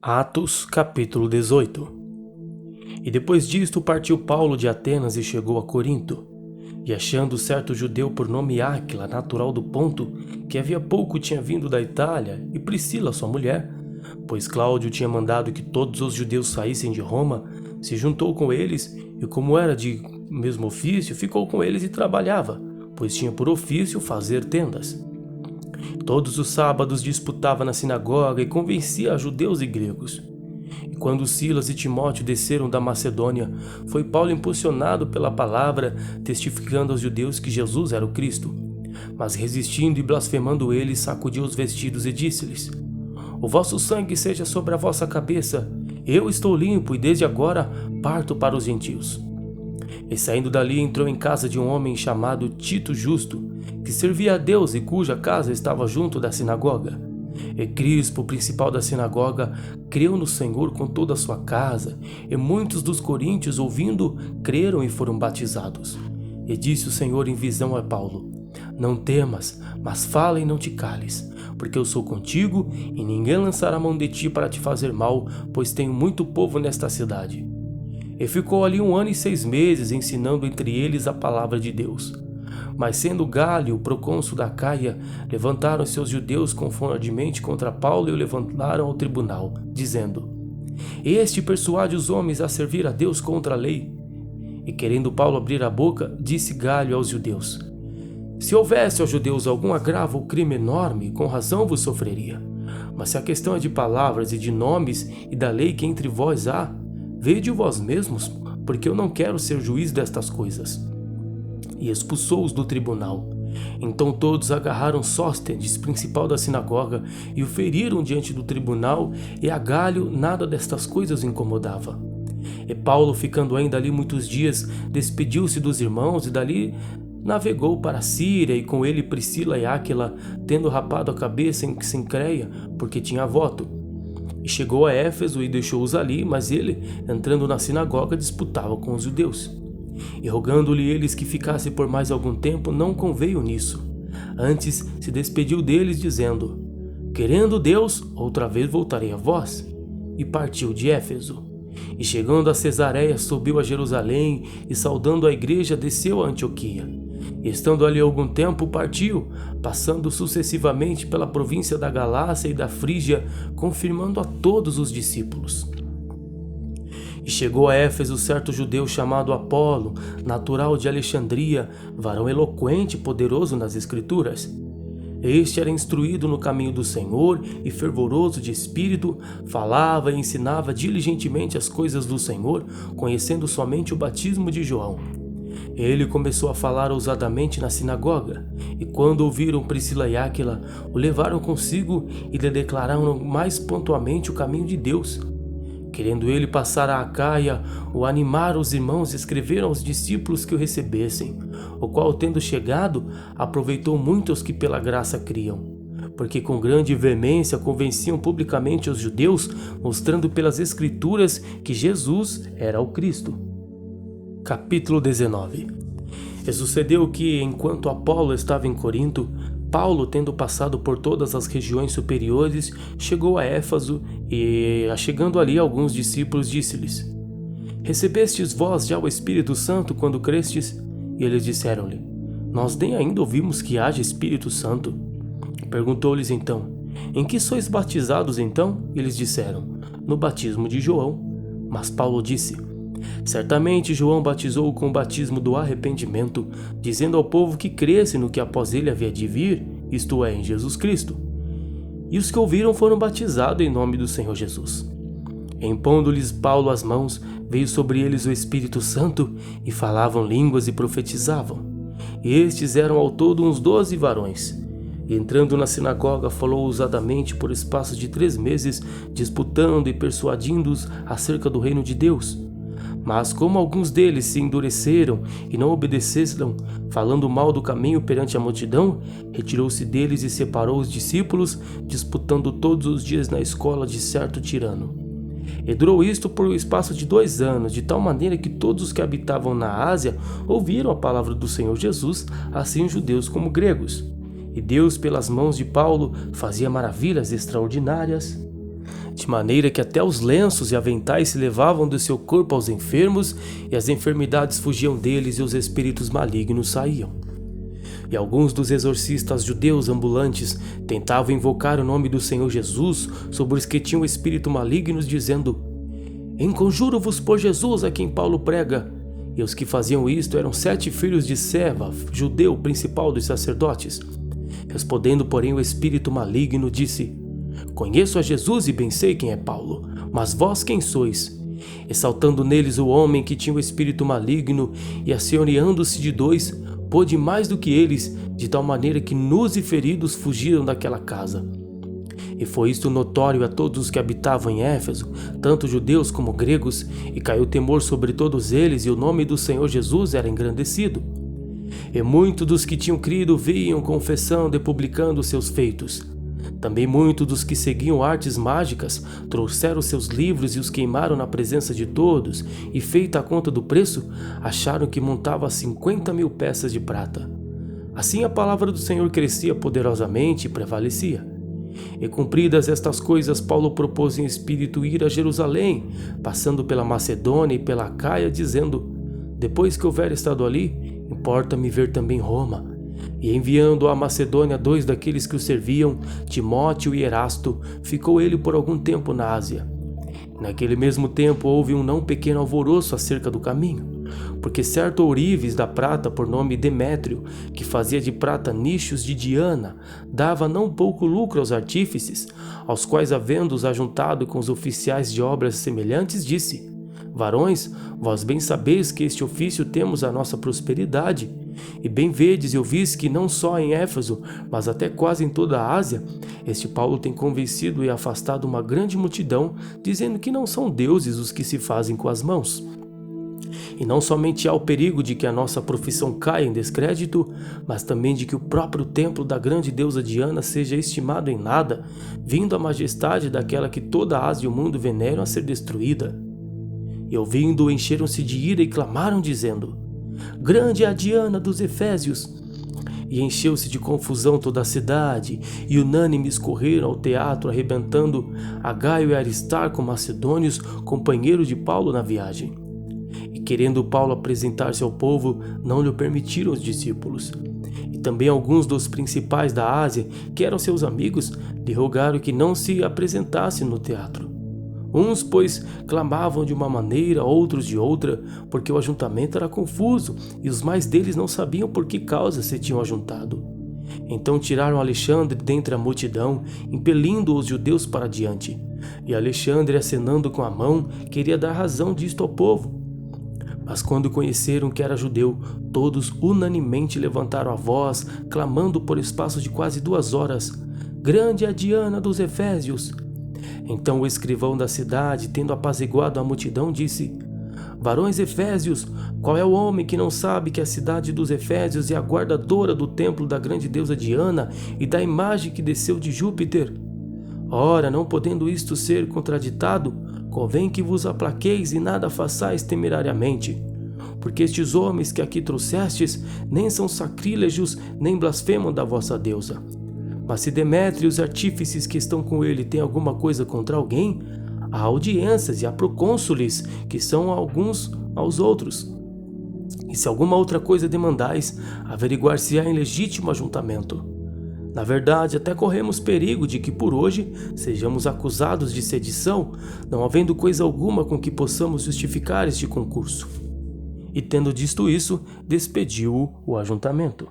Atos, capítulo 18. E depois disto partiu Paulo de Atenas e chegou a Corinto. E achando certo judeu por nome Áquila, natural do Ponto, que havia pouco tinha vindo da Itália, e Priscila sua mulher, pois Cláudio tinha mandado que todos os judeus saíssem de Roma, se juntou com eles, e como era de mesmo ofício, ficou com eles e trabalhava, pois tinha por ofício fazer tendas. Todos os sábados disputava na sinagoga e convencia a judeus e gregos. E quando Silas e Timóteo desceram da Macedônia, foi Paulo impulsionado pela palavra, testificando aos judeus que Jesus era o Cristo. Mas resistindo e blasfemando eles, sacudiu os vestidos e disse-lhes: O vosso sangue seja sobre a vossa cabeça, eu estou limpo e desde agora parto para os gentios. E saindo dali entrou em casa de um homem chamado Tito Justo, que servia a Deus e cuja casa estava junto da sinagoga. E Crispo, o principal da sinagoga, creu no Senhor com toda a sua casa, e muitos dos coríntios, ouvindo, creram e foram batizados. E disse o Senhor em visão a Paulo: Não temas, mas fala e não te cales, porque eu sou contigo, e ninguém lançará mão de ti para te fazer mal, pois tenho muito povo nesta cidade. E ficou ali 1 ano e 6 meses, ensinando entre eles a palavra de Deus. Mas sendo Gálio, procônsul da Caia, levantaram-se os judeus conformemente contra Paulo e o levantaram ao tribunal, dizendo: Este persuade os homens a servir a Deus contra a lei. E querendo Paulo abrir a boca, disse Gálio aos judeus: Se houvesse aos judeus algum agravo ou crime enorme, com razão vos sofreria. Mas se a questão é de palavras e de nomes e da lei que entre vós há, vede-o vós mesmos, porque eu não quero ser juiz destas coisas. E expulsou-os do tribunal. Então todos agarraram Sóstenes, principal da sinagoga, e o feriram diante do tribunal, e a Gálio nada destas coisas o incomodava. E Paulo, ficando ainda ali muitos dias, despediu-se dos irmãos e dali navegou para a Síria, e com ele Priscila e Áquila, tendo rapado a cabeça em Cencreia, porque tinha voto. E chegou a Éfeso e deixou-os ali, mas ele, entrando na sinagoga, disputava com os judeus. E rogando-lhe eles que ficasse por mais algum tempo, não conveio nisso. Antes se despediu deles, dizendo: Querendo Deus, outra vez voltarei a vós. E partiu de Éfeso. E chegando a Cesareia, subiu a Jerusalém, e saudando a igreja, desceu a Antioquia. E estando ali algum tempo, partiu, passando sucessivamente pela província da Galácia e da Frígia, confirmando a todos os discípulos. E chegou a Éfeso certo judeu chamado Apolo, natural de Alexandria, varão eloquente e poderoso nas Escrituras. Este era instruído no caminho do Senhor e fervoroso de espírito, falava e ensinava diligentemente as coisas do Senhor, conhecendo somente o batismo de João. Ele começou a falar ousadamente na sinagoga, e quando ouviram Priscila e Áquila, o levaram consigo e lhe declararam mais pontualmente o caminho de Deus. Querendo ele passar a Acaia, o animaram os irmãos e escreveram aos discípulos que o recebessem, o qual, tendo chegado, aproveitou muito os que pela graça criam, porque com grande veemência convenciam publicamente os judeus, mostrando pelas Escrituras que Jesus era o Cristo. Capítulo 19. E sucedeu que, enquanto Apolo estava em Corinto, Paulo, tendo passado por todas as regiões superiores, chegou a Éfeso e, chegando ali alguns discípulos, disse-lhes: Recebestes vós já o Espírito Santo quando crestes? E eles disseram-lhe: Nós nem ainda ouvimos que haja Espírito Santo. Perguntou-lhes então: Em que sois batizados então? E eles disseram: No batismo de João. Mas Paulo disse: Certamente João batizou com o batismo do arrependimento, dizendo ao povo que cresce no que após ele havia de vir, isto é, em Jesus Cristo. E os que ouviram foram batizados em nome do Senhor Jesus. Impondo-lhes Paulo as mãos, veio sobre eles o Espírito Santo, e falavam línguas e profetizavam. E estes eram ao todo uns 12 varões. E entrando na sinagoga, falou ousadamente por espaço de 3 meses, disputando e persuadindo-os acerca do reino de Deus. Mas como alguns deles se endureceram e não obedeceram, falando mal do caminho perante a multidão, retirou-se deles e separou os discípulos, disputando todos os dias na escola de certo tirano. E durou isto por um espaço de 2 anos, de tal maneira que todos os que habitavam na Ásia ouviram a palavra do Senhor Jesus, assim judeus como gregos. E Deus, pelas mãos de Paulo, fazia maravilhas extraordinárias. de maneira que até os lenços e aventais se levavam do seu corpo aos enfermos, e as enfermidades fugiam deles e os espíritos malignos saíam. E alguns dos exorcistas judeus ambulantes tentavam invocar o nome do Senhor Jesus sobre os que tinham espírito malignos, dizendo: "Enconjuro-vos por Jesus a quem Paulo prega." E os que faziam isto eram 7 filhos de Seva, judeu principal dos sacerdotes. Respondendo, porém, o espírito maligno disse: "Conheço a Jesus e bem sei quem é Paulo, mas vós quem sois?" E saltando neles o homem que tinha o espírito maligno, e assenhoreando-se de 2, pôde mais do que eles, de tal maneira que nus e feridos fugiram daquela casa. E foi isto notório a todos os que habitavam em Éfeso, tanto judeus como gregos, e caiu temor sobre todos eles, e o nome do Senhor Jesus era engrandecido. E muitos dos que tinham crido vinham confessando e publicando seus feitos. Também muitos dos que seguiam artes mágicas trouxeram seus livros e os queimaram na presença de todos, e feita a conta do preço, acharam que montava 50.000 peças de prata. Assim a palavra do Senhor crescia poderosamente e prevalecia. E cumpridas estas coisas, Paulo propôs em espírito ir a Jerusalém, passando pela Macedônia e pela Acaia, dizendo: "Depois que houver estado ali, importa-me ver também Roma." E enviando à Macedônia 2 daqueles que o serviam, Timóteo e Erasto, ficou ele por algum tempo na Ásia. Naquele mesmo tempo houve um não pequeno alvoroço acerca do caminho, porque certo ourives da prata por nome Demétrio, que fazia de prata nichos de Diana, dava não pouco lucro aos artífices, aos quais, havendo-os ajuntado com os oficiais de obras semelhantes, disse: "Varões, vós bem sabeis que este ofício temos a nossa prosperidade, e bem vedes e ouvis que não só em Éfeso, mas até quase em toda a Ásia, este Paulo tem convencido e afastado uma grande multidão, dizendo que não são deuses os que se fazem com as mãos. E não somente há o perigo de que a nossa profissão caia em descrédito, mas também de que o próprio templo da grande deusa Diana seja estimado em nada, vindo a majestade daquela que toda a Ásia e o mundo veneram a ser destruída." E ouvindo-o, encheram-se de ira e clamaram, dizendo: "Grande é a Diana dos Efésios!" E encheu-se de confusão toda a cidade, e unânimes correram ao teatro, arrebentando a Gaio e Aristarco, macedônios, companheiros de Paulo na viagem. E querendo Paulo apresentar-se ao povo, não lhe permitiram os discípulos. E também alguns dos principais da Ásia, que eram seus amigos, lhe rogaram que não se apresentasse no teatro. Uns, pois, clamavam de uma maneira, outros de outra, porque o ajuntamento era confuso, e os mais deles não sabiam por que causa se tinham ajuntado. Então tiraram Alexandre dentre a multidão, impelindo os judeus para diante. E Alexandre, acenando com a mão, queria dar razão disto ao povo. Mas quando conheceram que era judeu, todos unanimemente levantaram a voz, clamando por espaço de quase 2 horas: "Grande é a Diana dos Efésios!" Então o escrivão da cidade, tendo apaziguado a multidão, disse: "Varões efésios, qual é o homem que não sabe que a cidade dos Efésios é a guardadora do templo da grande deusa Diana e da imagem que desceu de Júpiter? Ora, não podendo isto ser contraditado, convém que vos aplaqueis e nada façais temerariamente. Porque estes homens que aqui trouxestes nem são sacrílegos, nem blasfemam da vossa deusa. Mas se Demétrio e os artífices que estão com ele têm alguma coisa contra alguém, há audiências e há procônsules, que são alguns aos outros. E se alguma outra coisa demandais, averiguar-se-á em legítimo ajuntamento. Na verdade, até corremos perigo de que por hoje sejamos acusados de sedição, não havendo coisa alguma com que possamos justificar este concurso." E tendo dito isso, despediu o ajuntamento.